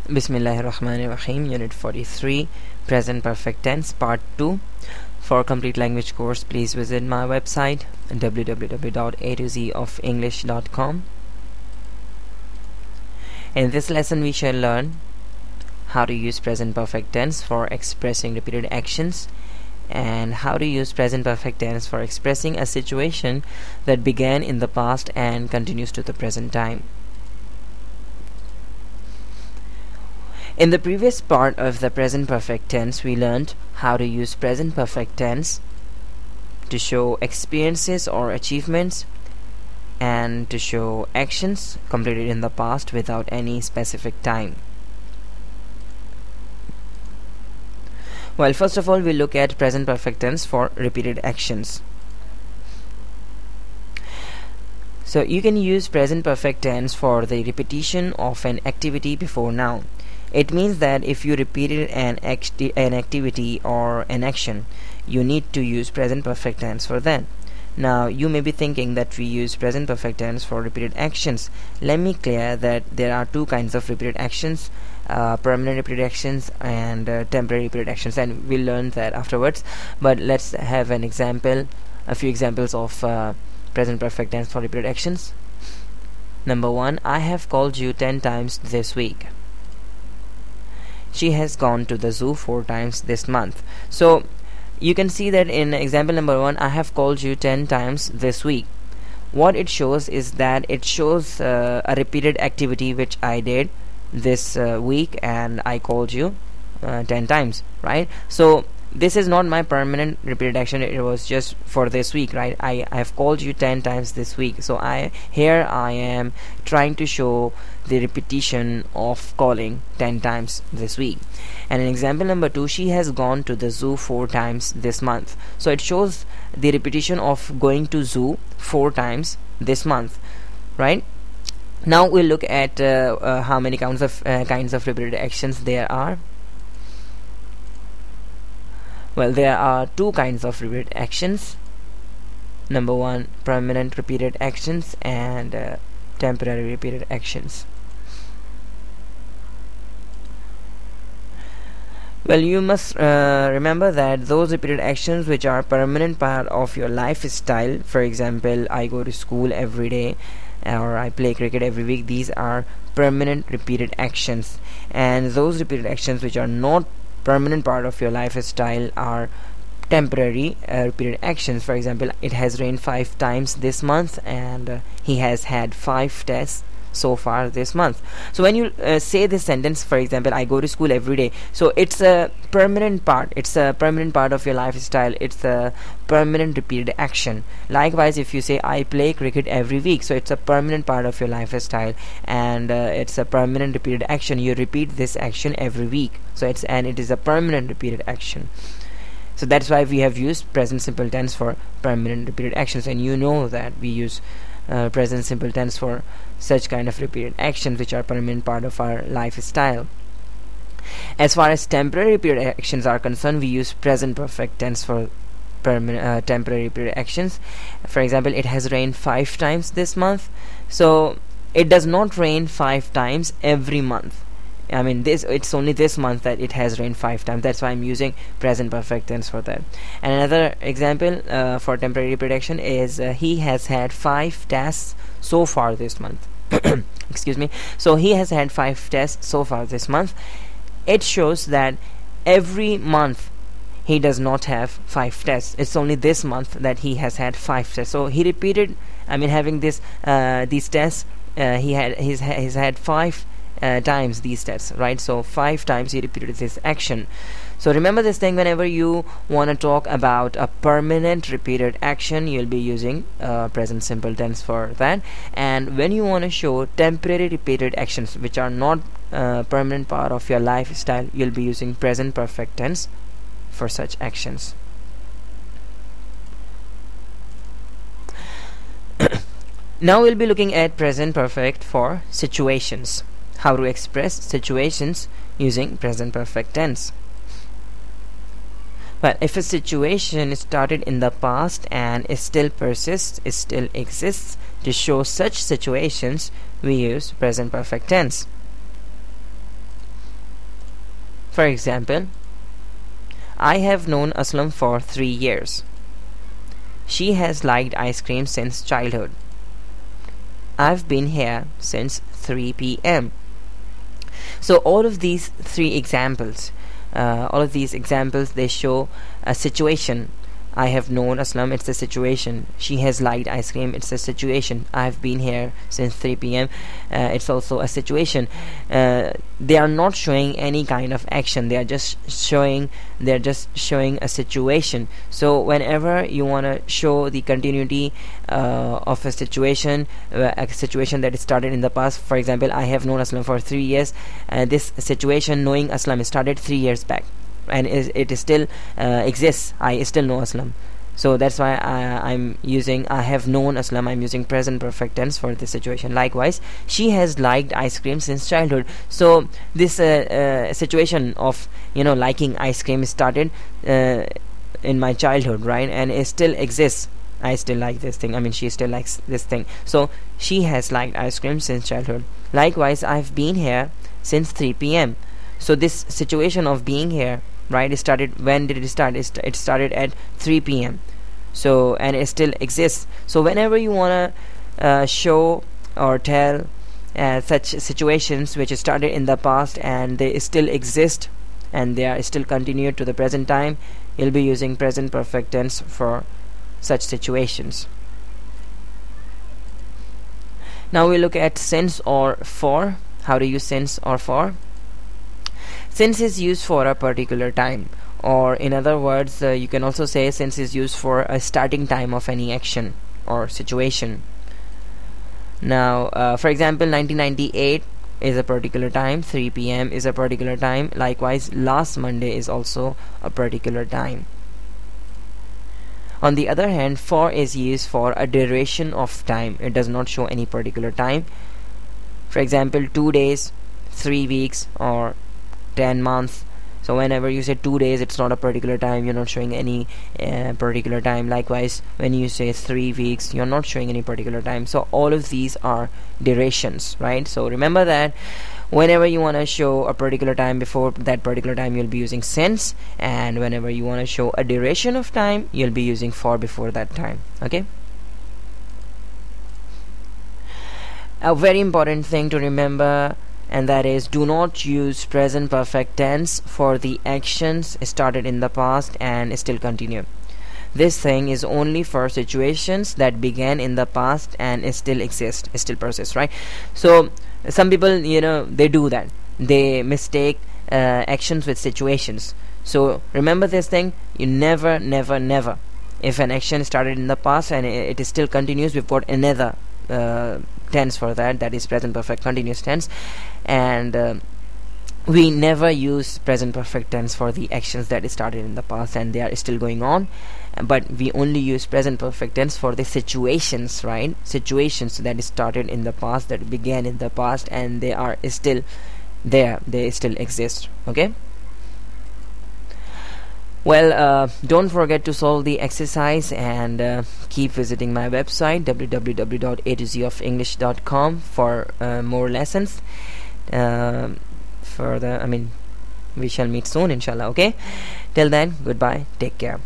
Bismillahirrahmanirrahim. Unit 43, Present Perfect Tense, Part 2. For complete language course, please visit my website www.a2zoфenglish.com. In this lesson, we shall learn how to use present perfect tense for expressing repeated actions and how to use present perfect tense for expressing a situation that began in the past and continues to the present time. In the previous part of the present perfect tense, we learned how to use present perfect tense to show experiences or achievements and to show actions completed in the past without any specific time. Well, first of all, we look at present perfect tense for repeated actions. So you can use present perfect tense for the repetition of an activity before noun. It means that if you repeated an activity or an action, you need to use present perfect tense for that. Now, you may be thinking that we use present perfect tense for repeated actions. Let me clear that there are two kinds of repeated actions, permanent repeated actions and temporary repeated actions, and we'll learn that afterwards. But let's have an example, a few examples of present perfect tense for repeated actions. Number 1, I have called you 10 times this week. She has gone to the zoo 4 times this month. So you can see that in example number 1, I have called you 10 times this week. What it shows is that it shows a repeated activity which I did this week, and I called you 10 times, right? So this is not my permanent repeated action, it was just for this week, right? I have called you 10 times this week. So I am trying to show the repetition of calling 10 times this week. And in example number 2, she has gone to the zoo 4 times this month. So it shows the repetition of going to zoo 4 times this month, right? Now we'll look at how many kinds of repeated actions there are. Well, there are 2 kinds of repeated actions. Number 1, permanent repeated actions and temporary repeated actions. Well, you must remember that those repeated actions which are permanent part of your lifestyle, for example, I go to school every day or I play cricket every week, these are permanent repeated actions. And those repeated actions which are not permanent part of your lifestyle are temporary repeated actions. For example, it has rained 5 times this month and he has had 5 tests so far this month. So when you say this sentence, for example, I go to school every day, so it's a permanent part, it's a permanent part of your lifestyle, it's a permanent repeated action. Likewise, if you say I play cricket every week, so it's a permanent part of your lifestyle and it's a permanent repeated action. You repeat this action every week, so it is a permanent repeated action. So that's why we have used present simple tense for permanent repeated actions, and you know that we use present simple tense for such kind of repeated actions which are permanent part of our lifestyle. As far as temporary repeated actions are concerned, we use present perfect tense for temporary repeated actions. For example, it has rained 5 times this month. So it does not rain 5 times every month. I mean, it's only this month that it has rained 5 times. That's why I'm using present perfect tense for that. And another example for temporary repeated action is he has had 5 tests so far this month. Excuse me. So he has had 5 tests so far this month. It shows that every month he does not have 5 tests. It's only this month that he has had 5 tests. So he repeated, I mean, having these tests, he's had 5 times these tests, right? So 5 times he repeated this action. So remember this thing, whenever you want to talk about a permanent repeated action, you'll be using present simple tense for that. And when you want to show temporary repeated actions which are not permanent part of your lifestyle, you'll be using present perfect tense for such actions. Now we'll be looking at present perfect for situations. How to express situations using present perfect tense. But if a situation started in the past and it still persists, it still exists, to show such situations we use present perfect tense. For example, I have known Aslam for 3 years. She has liked ice cream since childhood. I've been here since 3 p.m. So all of these examples, they show a situation. I have known Aslam, it's a situation. She has liked ice cream, it's a situation. I've been here since 3 p.m. It's also a situation. They are not showing any kind of action. They're just showing a situation. So whenever you want to show the continuity of a situation that started in the past, for example, I have known Aslam for 3 years. This situation, knowing Aslam, started 3 years back, and it still exists. I still know Aslam. So that's why I'm using I have known Aslam. I'm using present perfect tense for this situation. Likewise, she has liked ice cream since childhood. So this situation of liking ice cream started in my childhood, right? And it still exists. I still like this thing. I mean, she still likes this thing. So she has liked ice cream since childhood. Likewise, I've been here since 3 p.m. So this situation of being here, right, it started. When did it start? It started at 3 p.m. So, and it still exists. So whenever you want to show or tell such situations which started in the past and they still exist and they are still continued to the present time, you'll be using present perfect tense for such situations. Now we look at since or for. How to use since or for? Since is used for a particular time, or in other words, you can also say since is used for a starting time of any action or situation. Now for example, 1998 is a particular time, 3 p.m. is a particular time. Likewise, last Monday is also a particular time. On the other hand, for is used for a duration of time. It does not show any particular time. For example, 2 days, 3 weeks, or 10 months. So whenever you say 2 days, it's not a particular time. You're not showing any particular time. Likewise, when you say 3 weeks, you're not showing any particular time. So all of these are durations, right? So remember that whenever you want to show a particular time, before that particular time you'll be using since, and whenever you want to show a duration of time, you'll be using for before that time. Okay. A very important thing to remember, and that is, do not use present perfect tense for the actions started in the past and still continue. This thing is only for situations that began in the past and still exist, still persist, right? So some people, they do that. They mistake actions with situations. So remember this thing. You never, if an action started in the past and it still continues, we've got another tense for that is present perfect continuous tense. And we never use present perfect tense for the actions that started in the past and they are still going on, but we only use present perfect tense for the situations, right? Situations that started in the past, that began in the past, and they are still there, they still exist. Okay. Well, don't forget to solve the exercise and keep visiting my website www.a2zoфenglish.com for more lessons. We shall meet soon, inshallah. Okay, till then, goodbye, take care.